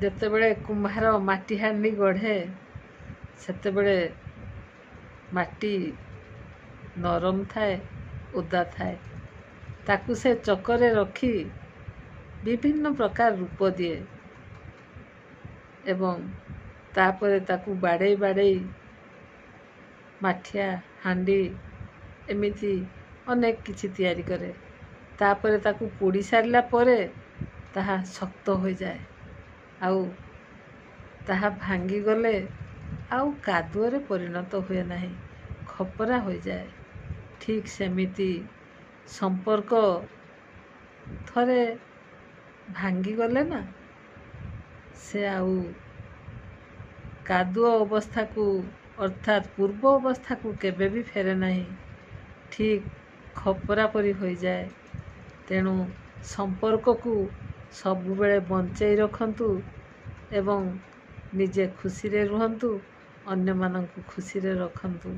ଯେତେବେଳେ କୁମ୍ଭାର ମାଟି ହାଣ୍ଡି ଗଢ଼େ ସେତେବେଳେ ମାଟି ନରମ ଥାଏ, ଓଦା ଥାଏ। ତାକୁ ସେ ଚକରେ ରଖି ବିଭିନ୍ନ ପ୍ରକାର ରୂପ ଦିଏ ଏବଂ ତାପରେ ତାକୁ ବାଡ଼େଇ ବାଡ଼େଇ ମାଠିଆ ହାଣ୍ଡି ଏମିତି ଅନେକ କିଛି ତିଆରି କରେ। ତାପରେ ତାକୁ ପୋଡ଼ି ସାରିଲା ପରେ ତାହା ଶକ୍ତ ହୋଇଯାଏ, ଆଉ ତାହା ଭାଙ୍ଗିଗଲେ ଆଉ କାଦୁଅରେ ପରିଣତ ହୁଏ ନାହିଁ, ଖପରା ହୋଇଯାଏ। ଠିକ୍ ସେମିତି ସମ୍ପର୍କ ଥରେ ଭାଙ୍ଗିଗଲେ ନା, ସେ ଆଉ କାଦୁଅ ଅବସ୍ଥାକୁ ଅର୍ଥାତ୍ ପୂର୍ବ ଅବସ୍ଥାକୁ କେବେ ବି ଫେରେ ନାହିଁ, ଠିକ୍ ଖପରା ପରି ହୋଇଯାଏ। ତେଣୁ ସମ୍ପର୍କକୁ ସବୁବେଳେ ବଞ୍ଚେଇ ରଖନ୍ତୁ ଏବଂ ନିଜେ ଖୁସିରେ ରୁହନ୍ତୁ, ଅନ୍ୟମାନଙ୍କୁ ଖୁସିରେ ରଖନ୍ତୁ।